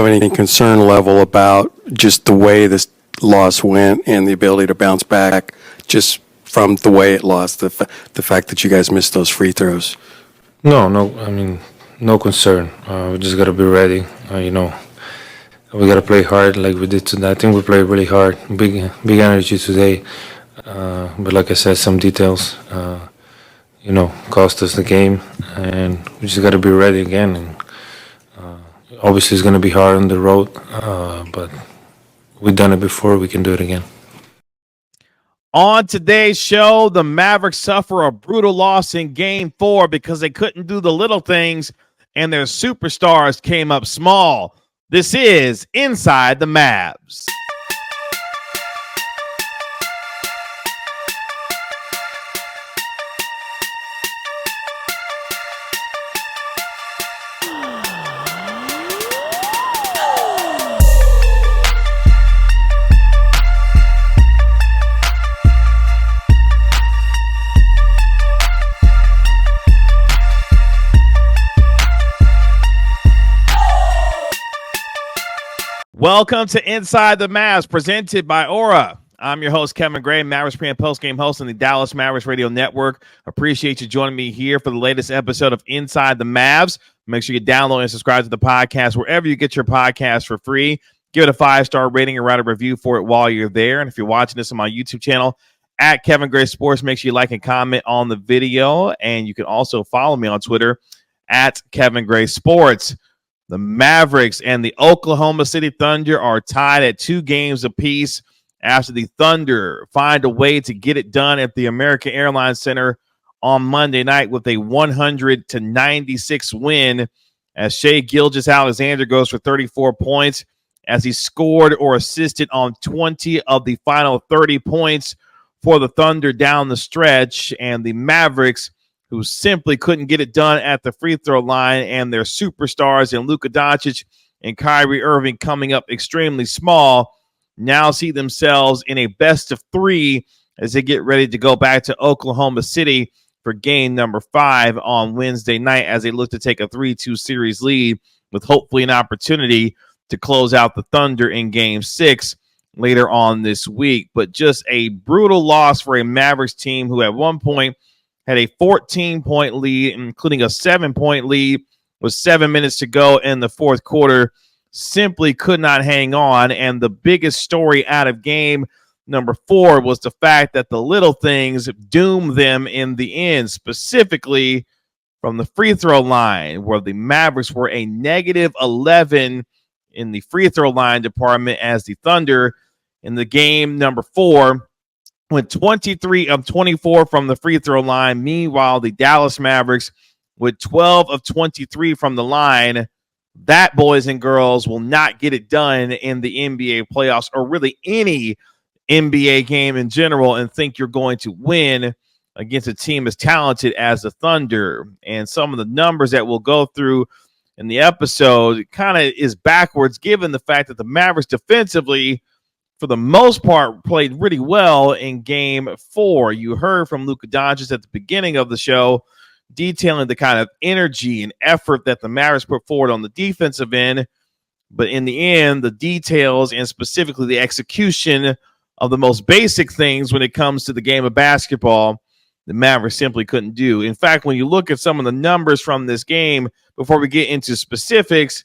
any concern level about just the way this loss went and the ability to bounce back just from the way it lost, the fact that you guys missed those free throws? No. I mean, no concern. We just got to be ready. We got to play hard like we did today. I think we played really hard. Big energy today. But like I said, some details, cost us the game. And we just got to be ready again. And obviously it's going to be hard on the road. But we've done it before. We can do it again. On today's show, the Mavericks suffer a brutal loss in Game 4 because they couldn't do the little things and their superstars came up small. This is Inside the Mavs. Welcome to Inside the Mavs, presented by Aura. I'm your host, Kevin Gray, Mavericks pre- and post-game host on the Dallas Mavericks Radio Network. Appreciate you joining me here for the latest episode of Inside the Mavs. Make sure you download and subscribe to the podcast wherever you get your podcast for free. Give it a 5-star rating and write a review for it while you're there. And if you're watching this on my YouTube channel, at Kevin Gray Sports, make sure you like and comment on the video. And you can also follow me on Twitter, at Kevin Gray Sports. The Mavericks and the Oklahoma City Thunder are tied at 2 games apiece after the Thunder find a way to get it done at the American Airlines Center on Monday night with a 100-96 win as Shai Gilgeous-Alexander goes for 34 points as he scored or assisted on 20 of the final 30 points for the Thunder down the stretch, and the Mavericks, who simply couldn't get it done at the free throw line, and their superstars in Luka Dončić and Kyrie Irving coming up extremely small, now see themselves in a best of 3 as they get ready to go back to Oklahoma City for game number 5 on Wednesday night as they look to take a 3-2 series lead with hopefully an opportunity to close out the Thunder in game 6 later on this week. But just a brutal loss for a Mavericks team who at one point had a 14-point lead, including a 7-point lead with 7 minutes to go in the fourth quarter. Simply could not hang on. And the biggest story out of game number 4 was the fact that the little things doomed them in the end, specifically from the free throw line, where the Mavericks were a negative 11 in the free throw line department as the Thunder in the game number 4 went 23 of 24 from the free throw line. Meanwhile, the Dallas Mavericks with 12 of 23 from the line. That, boys and girls, will not get it done in the NBA playoffs or really any NBA game in general and think you're going to win against a team as talented as the Thunder. And some of the numbers that we'll go through in the episode kind of is backwards given the fact that the Mavericks defensively, for the most part, played really well in game 4. You heard from Luka Dončić at the beginning of the show detailing the kind of energy and effort that the Mavericks put forward on the defensive end. But in the end, the details and specifically the execution of the most basic things when it comes to the game of basketball, the Mavericks simply couldn't do. In fact, when you look at some of the numbers from this game, before we get into specifics,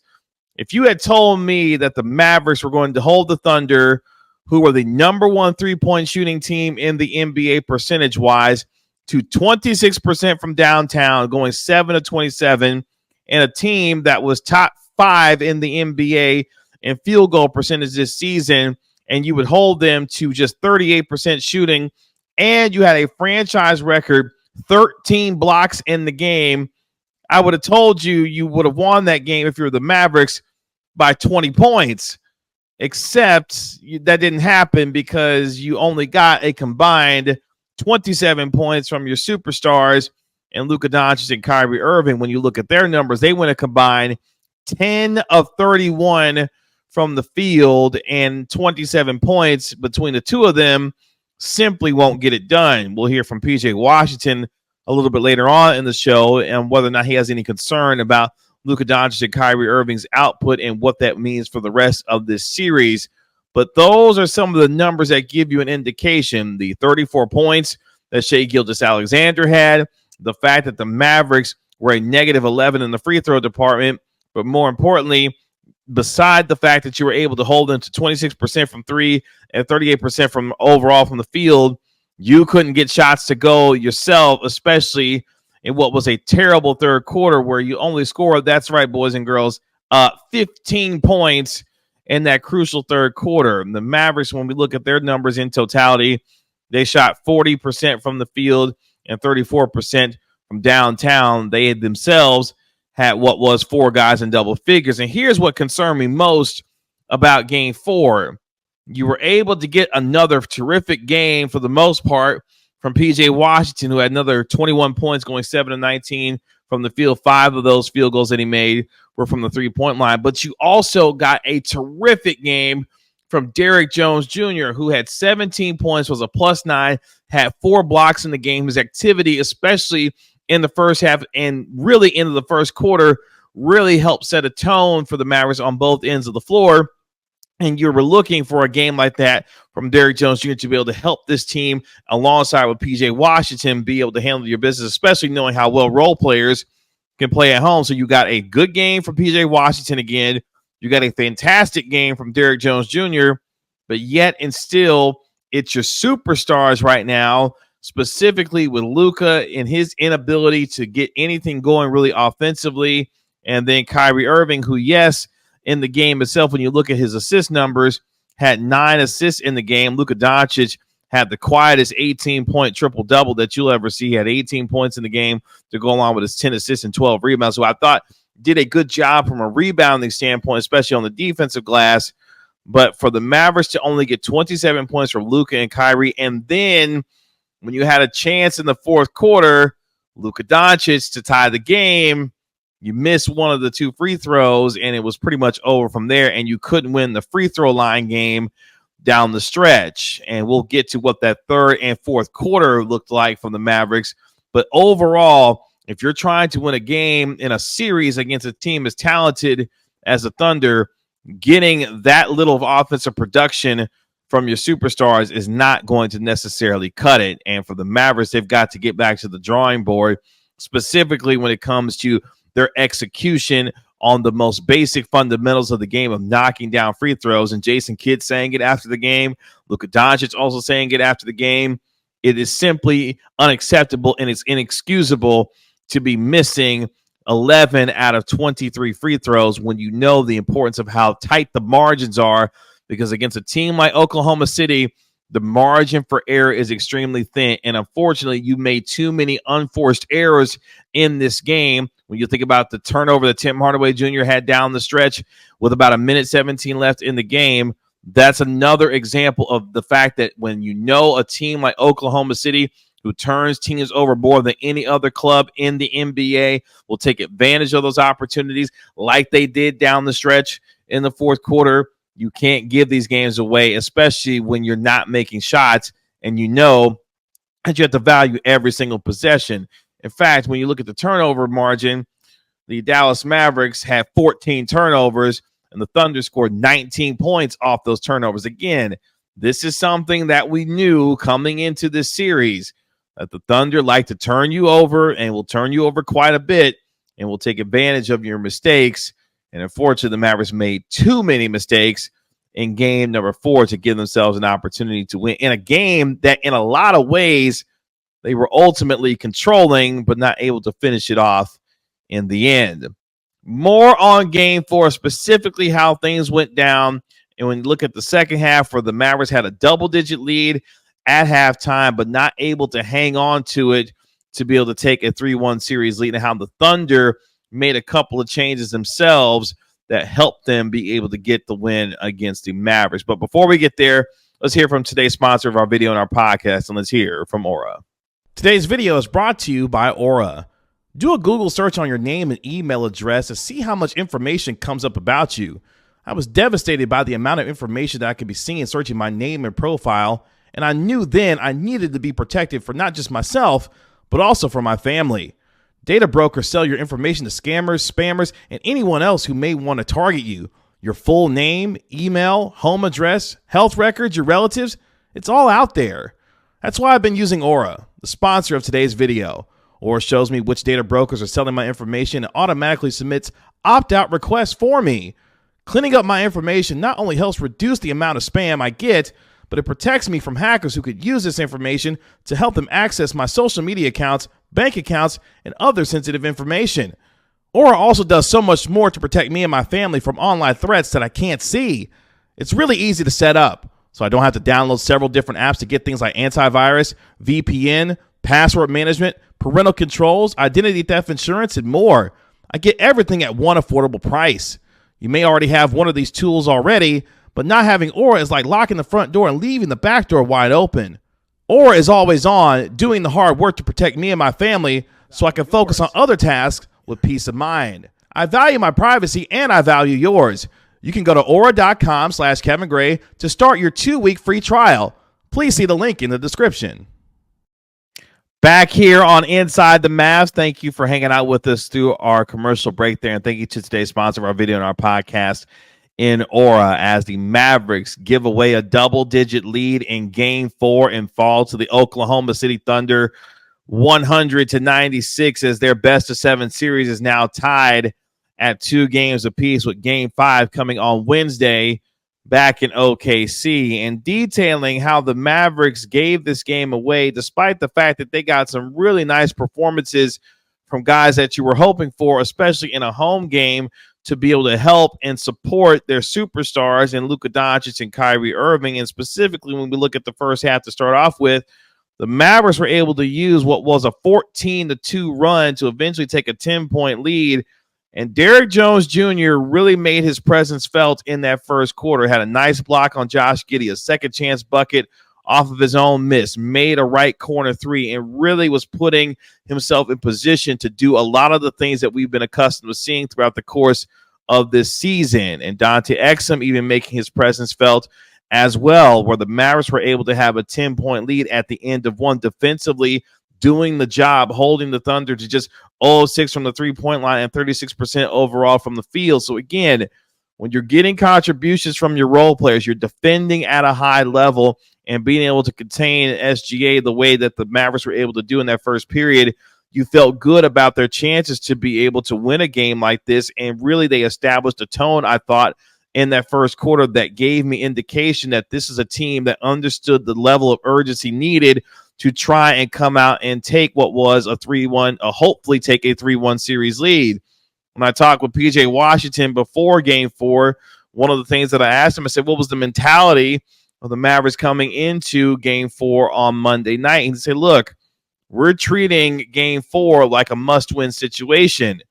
if you had told me that the Mavericks were going to hold the Thunder, who were the number 1 3-point shooting team in the NBA percentage-wise, to 26% from downtown, going 7 of 27, and a team that was top 5 in the NBA in field goal percentage this season, and you would hold them to just 38% shooting, and you had a franchise record 13 blocks in the game, I would have told you you would have won that game if you were the Mavericks by 20 points. Except that didn't happen because you only got a combined 27 points from your superstars and Luka Dončić and Kyrie Irving. When you look at their numbers, they went a combined 10 of 31 from the field, and 27 points between the two of them simply won't get it done. We'll hear from PJ Washington a little bit later on in the show and whether or not he has any concern about Luka Dončić and Kyrie Irving's output and what that means for the rest of this series. But those are some of the numbers that give you an indication. The 34 points that Shai Gilgeous-Alexander had, the fact that the Mavericks were a negative 11 in the free throw department, but more importantly, beside the fact that you were able to hold them to 26% from three and 38% from overall from the field, you couldn't get shots to go yourself, especially in what was a terrible third quarter where you only scored, that's right, boys and girls, 15 points in that crucial third quarter. The Mavericks, when we look at their numbers in totality, they shot 40% from the field and 34% from downtown. They themselves had what was 4 guys in double figures. And here's what concerned me most about game 4. You were able to get another terrific game for the most part from P.J. Washington, who had another 21 points going 7 of 19 from the field. 5 of those field goals that he made were from the three-point line. But you also got a terrific game from Derrick Jones Jr., who had 17 points, was a +9, had 4 blocks in the game. His activity, especially in the first half and really into the first quarter, really helped set a tone for the Mavericks on both ends of the floor. And you were looking for a game like that from Derrick Jones Jr. to be able to help this team alongside with P.J. Washington be able to handle your business, especially knowing how well role players can play at home. So you got a good game from P.J. Washington again. You got a fantastic game from Derrick Jones Jr., but yet and still, it's your superstars right now, specifically with Luka and his inability to get anything going really offensively. And then Kyrie Irving, who, yes, in the game itself, when you look at his assist numbers, had 9 assists in the game. Luka Dončić had the quietest 18-point triple-double that you'll ever see. He had 18 points in the game to go along with his 10 assists and 12 rebounds. So I thought did a good job from a rebounding standpoint, especially on the defensive glass. But for the Mavericks to only get 27 points from Luka and Kyrie, and then when you had a chance in the fourth quarter, Luka Dončić to tie the game, you missed one of the 2 free throws, and it was pretty much over from there, and you couldn't win the free throw line game down the stretch. And we'll get to what that third and fourth quarter looked like from the Mavericks. But overall, if you're trying to win a game in a series against a team as talented as the Thunder, getting that little of offensive production from your superstars is not going to necessarily cut it. And for the Mavericks, they've got to get back to the drawing board, specifically when it comes to their execution on the most basic fundamentals of the game of knocking down free throws. And Jason Kidd saying it after the game. Luka Dončić also saying it after the game. It is simply unacceptable and it's inexcusable to be missing 11 out of 23 free throws when you know the importance of how tight the margins are, because against a team like Oklahoma City, the margin for error is extremely thin. And unfortunately, you made too many unforced errors in this game. When you think about the turnover that Tim Hardaway Jr. had down the stretch with about 1:17 left in the game, that's another example of the fact that when you know a team like Oklahoma City, who turns teams over more than any other club in the NBA, will take advantage of those opportunities like they did down the stretch in the fourth quarter. You can't give these games away, especially when you're not making shots and you know that you have to value every single possession. In fact, when you look at the turnover margin, the Dallas Mavericks had 14 turnovers and the Thunder scored 19 points off those turnovers. Again, this is something that we knew coming into this series, that the Thunder like to turn you over and will turn you over quite a bit and will take advantage of your mistakes. And unfortunately, the Mavericks made too many mistakes in game number 4 to give themselves an opportunity to win in a game that in a lot of ways they were ultimately controlling, but not able to finish it off in the end. More on game 4, specifically how things went down. And when you look at the second half where the Mavericks had a double-digit lead at halftime, but not able to hang on to it to be able to take a 3-1 series lead, and how the Thunder made a couple of changes themselves that helped them be able to get the win against the Mavericks. But before we get there, let's hear from today's sponsor of our video and our podcast, and let's hear from Aura. Today's video is brought to you by Aura. Do a Google search on your name and email address to see how much information comes up about you. I was devastated by the amount of information that I could be seeing searching my name and profile, and I knew then I needed to be protected for not just myself, but also for my family. Data brokers sell your information to scammers, spammers, and anyone else who may want to target you. Your full name, email, home address, health records, your relatives, it's all out there. That's why I've been using Aura, the sponsor of today's video. Aura shows me which data brokers are selling my information and automatically submits opt-out requests for me. Cleaning up my information not only helps reduce the amount of spam I get, but it protects me from hackers who could use this information to help them access my social media accounts, bank accounts, and other sensitive information. Aura also does so much more to protect me and my family from online threats that I can't see. It's really easy to set up, so I don't have to download several different apps to get things like antivirus, VPN, password management, parental controls, identity theft insurance, and more. I get everything at one affordable price. You may already have one of these tools already, but not having Aura is like locking the front door and leaving the back door wide open. Aura is always on, doing the hard work to protect me and my family so I can focus on other tasks with peace of mind. I value my privacy and I value yours. You can go to aura.com/Kevin Gray to start your 2-week free trial. Please see the link in the description. Back here on Inside the Mavs, thank you for hanging out with us through our commercial break there, and thank you to today's sponsor of our video and our podcast, in Aura, as the Mavericks give away a double-digit lead in Game 4 and fall to the Oklahoma City Thunder 100-96, as their best-of-7 series is now tied at 2 games apiece, with Game 5 coming on Wednesday back in OKC, and detailing how the Mavericks gave this game away despite the fact that they got some really nice performances from guys that you were hoping for, especially in a home game, to be able to help and support their superstars in Luka Dončić and Kyrie Irving. And specifically, when we look at the first half to start off with, the Mavericks were able to use what was a 14-2 run to eventually take a 10-point lead. And Derrick Jones Jr. really made his presence felt in that first quarter. Had a nice block on Josh Giddey, a second chance bucket off of his own miss, made a right corner three, and really was putting himself in position to do a lot of the things that we've been accustomed to seeing throughout the course of this season. And Dante Exum even making his presence felt as well, where the Mavericks were able to have a 10-point lead at the end of one, defensively doing the job, holding the Thunder to just 0-6 from the three-point line and 36% overall from the field. So again, when you're getting contributions from your role players, you're defending at a high level and being able to contain SGA the way that the Mavericks were able to do in that first period, you felt good about their chances to be able to win a game like this. And really, they established a tone, I thought, in that first quarter that gave me indication that this is a team that understood the level of urgency needed to try and come out and take what was a 3-1, hopefully take a 3-1 series lead. When I talked with PJ Washington before Game 4, one of the things that I asked him, I said, what was the mentality of the Mavericks coming into Game 4 on Monday night? And he said, look, we're treating Game 4 like a must-win situation.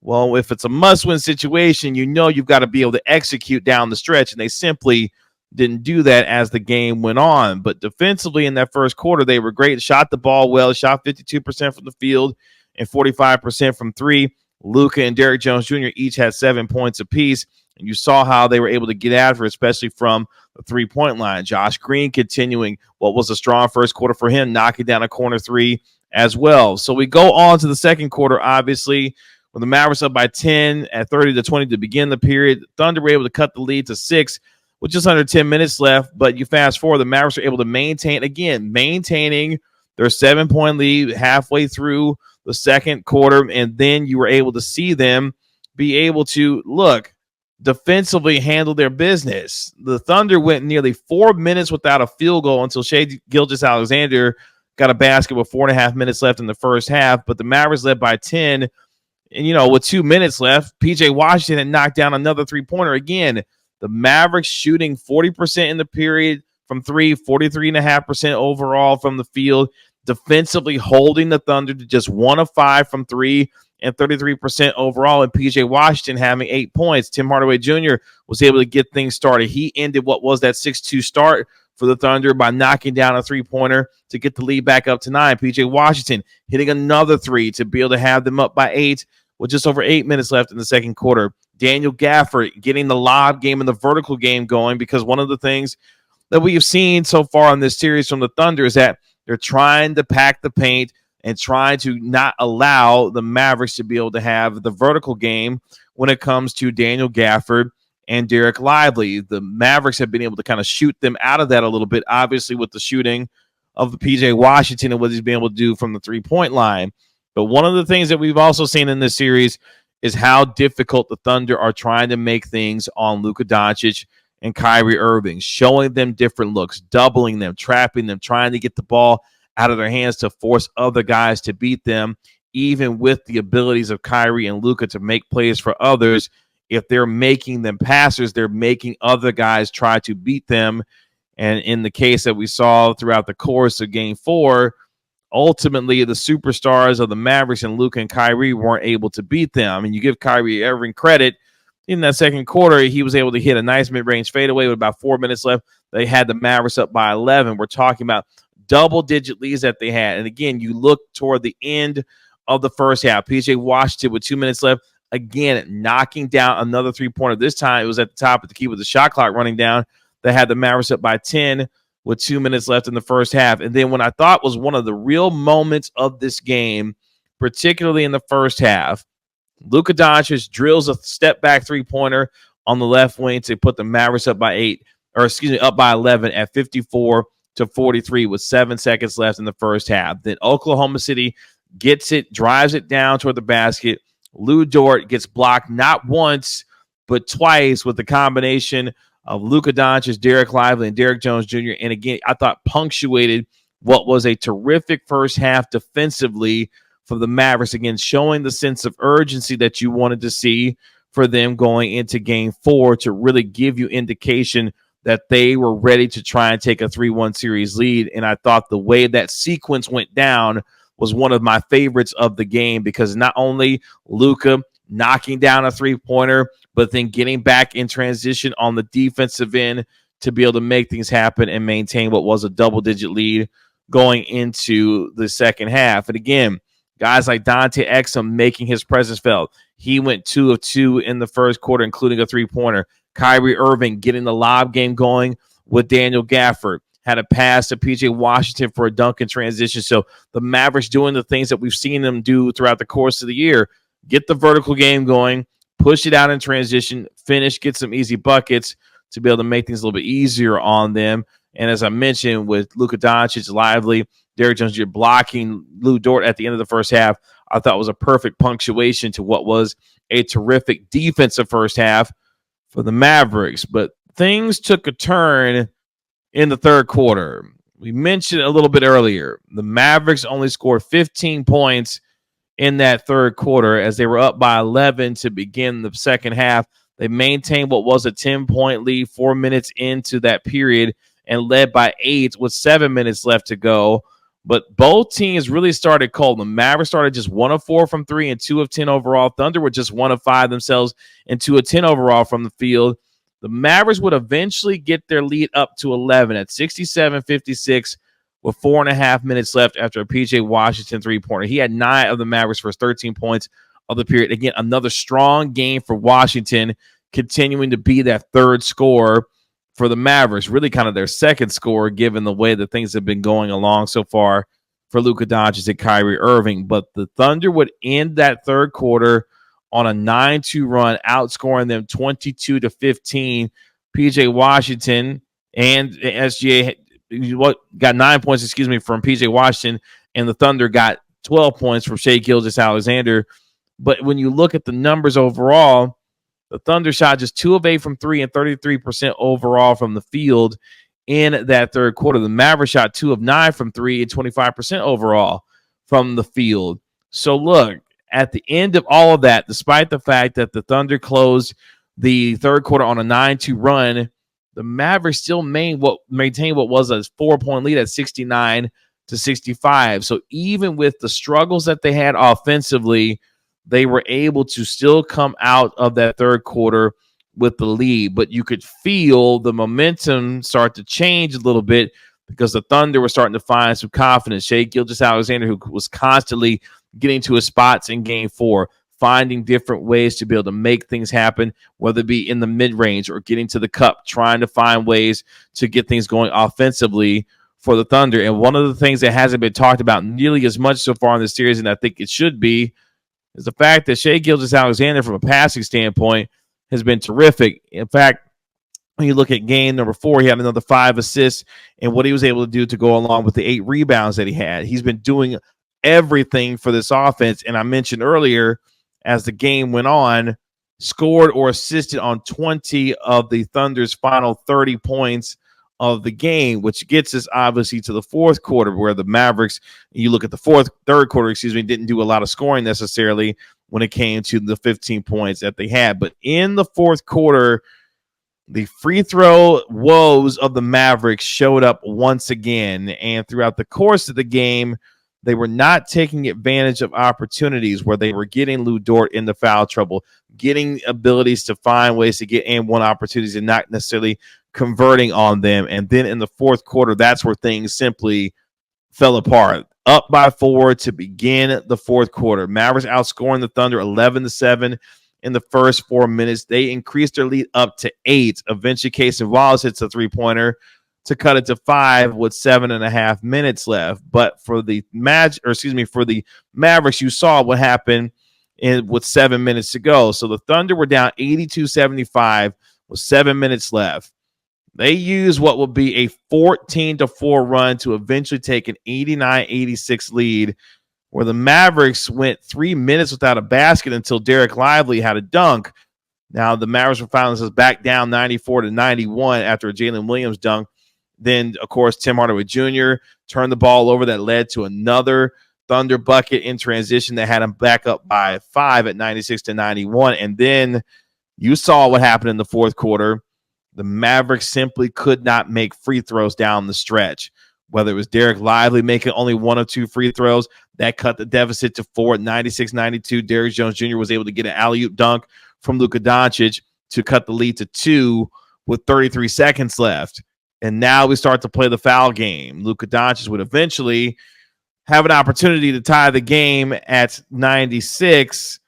Well, if it's a must-win situation, you know you've got to be able to execute down the stretch, and they simply didn't do that as the game went on. But defensively in that first quarter, they were great. Shot the ball well, shot 52% from the field and 45% from three. Luka and Derrick Jones Jr. each had 7 points apiece, and you saw how they were able to get after it, especially from the three-point line. Josh Green continuing what was a strong first quarter for him, knocking down a corner three as well. So we go on to the second quarter, obviously, when the Mavericks up by 10 at 30-20 to begin the period. The Thunder were able to cut the lead to 6 with just under 10 minutes left, but you fast forward, the Mavericks were able to maintaining their 7-point lead halfway through the second quarter, and then you were able to see them be able to, defensively handle their business. The Thunder went nearly 4 minutes without a field goal until Shai Gilgeous-Alexander got a basket with 4.5 minutes left in the first half, but the Mavericks led by 10, and, with 2 minutes left, P.J. Washington had knocked down another three-pointer. Again, the Mavericks shooting 40% in the period from three, 43.5% overall from the field, defensively holding the Thunder to just 1 of 5 from three and 33% overall, and P.J. Washington having 8 points. Tim Hardaway Jr. was able to get things started. He ended what was that 6-2 start for the Thunder by knocking down a three-pointer to get the lead back up to 9. P.J. Washington hitting another three to be able to have them up by 8 with just over 8 minutes left in the second quarter. Daniel Gafford getting the lob game and the vertical game going, because one of the things that we have seen so far in this series from the Thunder is that they're trying to pack the paint and trying to not allow the Mavericks to be able to have the vertical game when it comes to Daniel Gafford and Derek Lively. The Mavericks have been able to kind of shoot them out of that a little bit, obviously with the shooting of the PJ Washington and what he's been able to do from the three-point line. But one of the things that we've also seen in this series is how difficult the Thunder are trying to make things on Luka Dončić and Kyrie Irving, showing them different looks, doubling them, trapping them, trying to get the ball out of their hands to force other guys to beat them, even with the abilities of Kyrie and Luka to make plays for others. If they're making them passers, they're making other guys try to beat them. And in the case that we saw throughout the course of Game 4, ultimately the superstars of the Mavericks and Luka and Kyrie weren't able to beat them. I mean, you give Kyrie Irving credit. In that second quarter, he was able to hit a nice mid-range fadeaway with about 4 minutes left. They had the Mavericks up by 11. We're talking about double-digit leads that they had. And again, you look toward the end of the first half. PJ Washington with 2 minutes left, again, knocking down another three-pointer. This time it was at the top of the key with the shot clock running down. They had the Mavericks up by 10 with 2 minutes left in the first half. And then when I thought was one of the real moments of this game, particularly in the first half, Luka Dončić drills a step-back three-pointer on the left wing to put the Mavericks up by 11 at 54-43 with 7 seconds left in the first half. Then Oklahoma City gets it, drives it down toward the basket. Lou Dort gets blocked not once, but twice with the combination of Luka Dončić, Derek Lively, and Derrick Jones Jr. And again, I thought punctuated what was a terrific first half defensively for the Mavericks, again, showing the sense of urgency that you wanted to see for them going into Game 4 to really give you indication that they were ready to try and take a 3-1 series lead. And I thought the way that sequence went down was one of my favorites of the game, because not only Luka knocking down a three-pointer, but then getting back in transition on the defensive end to be able to make things happen and maintain what was a double-digit lead going into the second half. And again, guys like Dante Exum making his presence felt. He went 2 of 2 in the first quarter, including a three-pointer. Kyrie Irving getting the lob game going with Daniel Gafford. Had a pass to PJ Washington for a dunk in transition. So the Mavericks doing the things that we've seen them do throughout the course of the year. Get the vertical game going, push it out in transition, finish, get some easy buckets to be able to make things a little bit easier on them. And as I mentioned, with Luka Dončić, Lively, Derrick Jones, you're blocking Lou Dort at the end of the first half, I thought was a perfect punctuation to what was a terrific defensive first half for the Mavericks. But things took a turn in the third quarter. We mentioned a little bit earlier, the Mavericks only scored 15 points in that third quarter as they were up by 11 to begin the second half. They maintained what was a 10-point lead 4 minutes into that period and led by 8 with 7 minutes left to go. But both teams really started cold. The Mavericks started just 1 of 4 from 3 and 2 of 10 overall. Thunder were just 1 of 5 themselves and 2 of 10 overall from the field. The Mavericks would eventually get their lead up to 11 at 67-56 with 4.5 minutes left after a PJ Washington three-pointer. He had 9 of the Mavericks' first 13 points of the period. Again, another strong game for Washington, continuing to be that third scorer for the Mavericks, really kind of their second scorer, given the way that things have been going along so far for Luka Dončić and Kyrie Irving. But the Thunder would end that third quarter on a 9-2 run, outscoring them 22-15. PJ Washington and SGA got 9 points, from PJ Washington, and the Thunder got 12 points from Shai Gilgeous-Alexander. But when you look at the numbers overall, the Thunder shot just 2 of 8 from 3 and 33% overall from the field in that third quarter. The Mavericks shot 2 of 9 from 3 and 25% overall from the field. So look, at the end of all of that, despite the fact that the Thunder closed the third quarter on a 9-2 run, the Mavericks still maintained what was a 4-point lead at 69-65. So even with the struggles that they had offensively, they were able to still come out of that third quarter with the lead. But you could feel the momentum start to change a little bit because the Thunder were starting to find some confidence. Shai Gilgeous-Alexander, who was constantly getting to his spots in Game 4, finding different ways to be able to make things happen, whether it be in the mid-range or getting to the cup, trying to find ways to get things going offensively for the Thunder. And one of the things that hasn't been talked about nearly as much so far in this series, and I think it should be, is the fact that Shai Gilgeous-Alexander, from a passing standpoint, has been terrific. In fact, when you look at game number 4, he had another 5 assists, and what he was able to do to go along with the 8 rebounds that he had. He's been doing everything for this offense. And I mentioned earlier, as the game went on, scored or assisted on 20 of the Thunder's final 30 points of the game, which gets us obviously to the fourth quarter, where the Mavericks, you look at the third quarter, didn't do a lot of scoring necessarily when it came to the 15 points that they had. But in the fourth quarter, the free throw woes of the Mavericks showed up once again. And throughout the course of the game, they were not taking advantage of opportunities where they were getting Lou Dort into foul trouble, getting abilities to find ways to get and one opportunities and not necessarily converting on them. And then in the fourth quarter, that's where things simply fell apart. Up by 4 to begin the fourth quarter. Mavericks outscoring the Thunder 11-7 in the first 4 minutes. They increased their lead up to 8. Eventually, Casey Wallace hits a three-pointer to cut it to 5 with 7.5 minutes left. But for the Mavericks, you saw what happened with 7 minutes to go. So the Thunder were down 82-75 with 7 minutes left. They used what will be a 14-4 run to eventually take an 89-86 lead, where the Mavericks went 3 minutes without a basket until Derek Lively had a dunk. Now the Mavericks were finally back down 94-91 after a Jalen Williams dunk. Then, of course, Tim Hardaway Jr. turned the ball over. That led to another Thunder bucket in transition that had him back up by 5 at 96-91. And then you saw what happened in the fourth quarter. The Mavericks simply could not make free throws down the stretch. Whether it was Derek Lively making only 1 of 2 free throws, that cut the deficit to 4 at 96-92. Derrick Jones Jr. was able to get an alley-oop dunk from Luka Dončić to cut the lead to 2 with 33 seconds left. And now we start to play the foul game. Luka Dončić would eventually have an opportunity to tie the game at 96,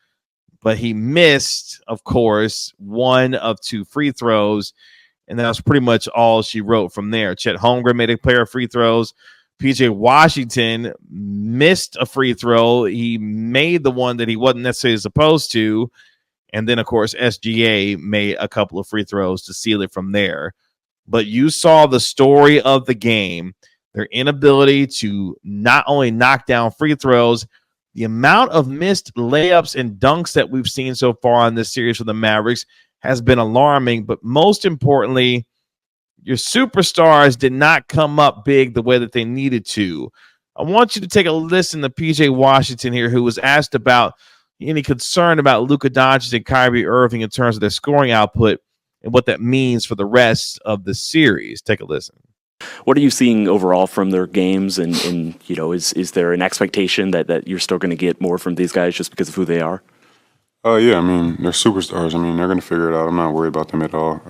but he missed, of course, 1 of 2 free throws. And that was pretty much all she wrote from there. Chet Holmgren made a pair of free throws. PJ Washington missed a free throw. He made the one that he wasn't necessarily supposed to. And then, of course, SGA made a couple of free throws to seal it from there. But you saw the story of the game, their inability to not only knock down free throws, the amount of missed layups and dunks that we've seen so far in this series for the Mavericks has been alarming. But most importantly, your superstars did not come up big the way that they needed to. I want you to take a listen to PJ Washington here, who was asked about any concern about Luka Dončić and Kyrie Irving in terms of their scoring output and what that means for the rest of the series. Take a listen. What are you seeing overall from their games? And is there an expectation that you're still going to get more from these guys just because of who they are? Yeah, I mean, they're superstars. I mean, they're going to figure it out. I'm not worried about them at all.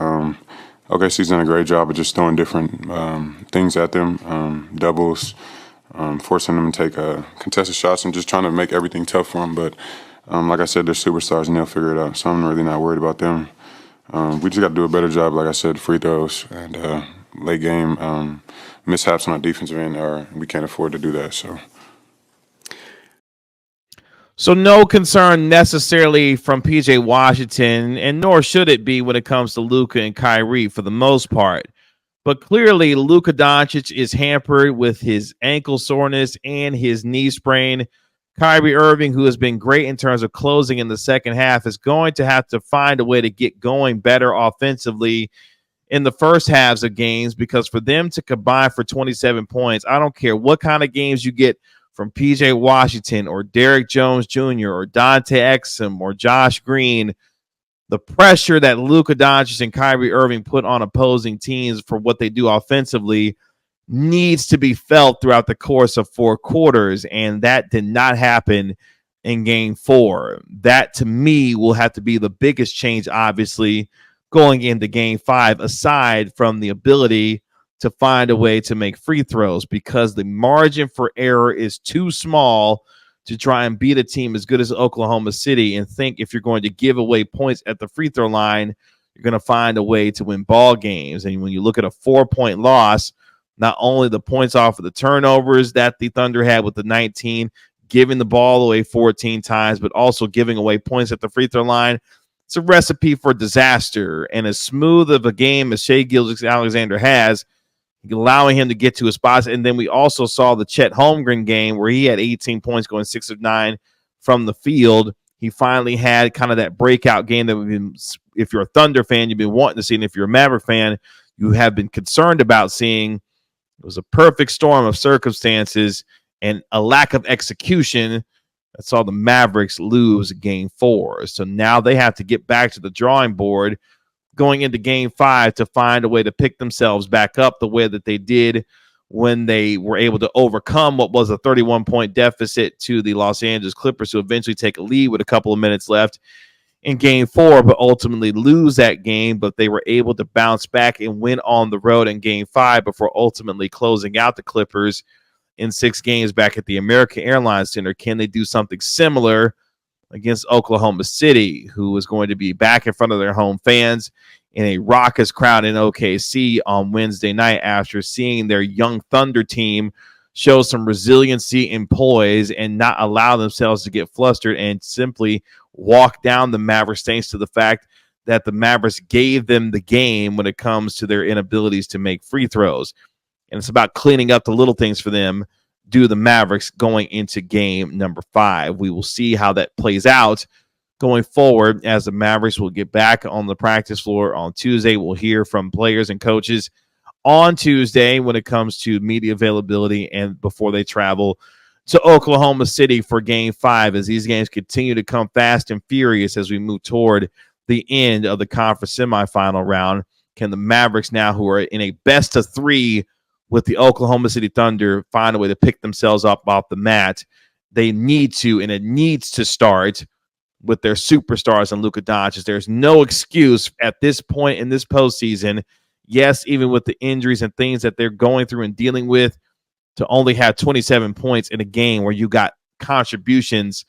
OKC's done a great job of just throwing different things at them, doubles, forcing them to take contested shots and just trying to make everything tough for them. But like I said, they're superstars and they'll figure it out. So I'm really not worried about them. We just got to do a better job, like I said, free throws and late game mishaps on our defensive end. We can't afford to do that. So no concern necessarily from PJ Washington, and nor should it be when it comes to Luka and Kyrie for the most part. But clearly, Luka Dončić is hampered with his ankle soreness and his knee sprain. Kyrie Irving, who has been great in terms of closing in the second half, is going to have to find a way to get going better offensively in the first halves of games, because for them to combine for 27 points, I don't care what kind of games you get from PJ Washington or Derrick Jones Jr. or Dante Exum or Josh Green, the pressure that Luka Dončić and Kyrie Irving put on opposing teams for what they do offensively needs to be felt throughout the course of 4 quarters, and that did not happen in Game 4. That, to me, will have to be the biggest change, obviously, going into Game 5, aside from the ability to find a way to make free throws, because the margin for error is too small to try and beat a team as good as Oklahoma City and think if you're going to give away points at the free throw line, you're going to find a way to win ball games. And when you look at a 4-point loss not only the points off of the turnovers that the Thunder had with the 19, giving the ball away 14 times, but also giving away points at the free throw line. It's a recipe for disaster. And as smooth of a game as Shai Gilgeous-Alexander has, allowing him to get to his spots. And then we also saw the Chet Holmgren game where he had 18 points going 6 of 9 from the field. He finally had kind of that breakout game that we've been, if you're a Thunder fan, you've been wanting to see. And if you're a Maverick fan, you have been concerned about seeing. It was a perfect storm of circumstances and a lack of execution that saw the Mavericks lose game 4. So now they have to get back to the drawing board going into game 5 to find a way to pick themselves back up the way that they did when they were able to overcome what was a 31-point deficit to the Los Angeles Clippers, who eventually take a lead with a couple of minutes left in game 4, but ultimately lose that game. But they were able to bounce back and win on the road in game 5 before ultimately closing out the Clippers in 6 games back at the American Airlines Center. Can they do something similar against Oklahoma City, who is going to be back in front of their home fans in a raucous crowd in OKC on Wednesday night after seeing their young Thunder team show some resiliency and poise and not allow themselves to get flustered and simply walk down the Mavericks, thanks to the fact that the Mavericks gave them the game when it comes to their inabilities to make free throws. And it's about cleaning up the little things for them, do the Mavericks going into game number 5. We will see how that plays out going forward as the Mavericks will get back on the practice floor on Tuesday. We'll hear from players and coaches on Tuesday when it comes to media availability and before they travel to Oklahoma City for game 5, as these games continue to come fast and furious as we move toward the end of the conference semifinal round. Can the Mavericks now, who are in a best of 3 with the Oklahoma City Thunder, find a way to pick themselves up off the mat? They need to, and it needs to start with their superstars and Luka Dončić. There's no excuse at this point in this postseason, yes, even with the injuries and things that they're going through and dealing with, to only have 27 points in a game where you got contributions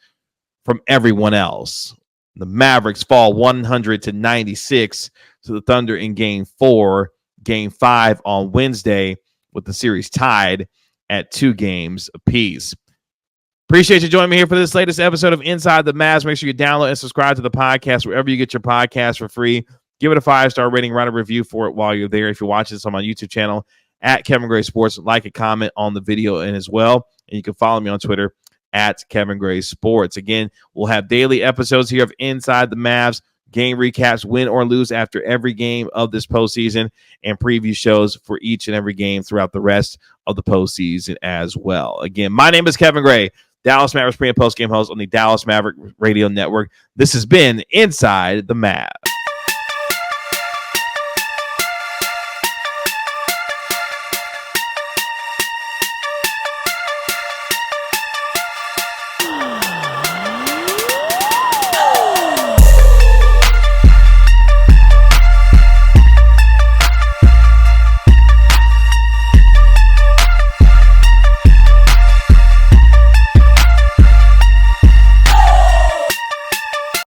from everyone else. The Mavericks fall 100-96 to the Thunder in game 4, game 5 on Wednesday, with the series tied at 2 games apiece. Appreciate you joining me here for this latest episode of Inside the Mavs. Make sure you download and subscribe to the podcast wherever you get your podcast for free. Give it a 5-star rating, write a review for it while you're there. If you're watching this on my YouTube channel at Kevin Gray Sports, like and comment on the video and as well. And you can follow me on Twitter at Kevin Gray Sports. Again, we'll have daily episodes here of Inside the Mavs, game recaps, win or lose after every game of this postseason, and preview shows for each and every game throughout the rest of the postseason as well. Again, my name is Kevin Gray, Dallas Mavericks pre- and post-game host on the Dallas Maverick Radio Network. This has been Inside the Mavs.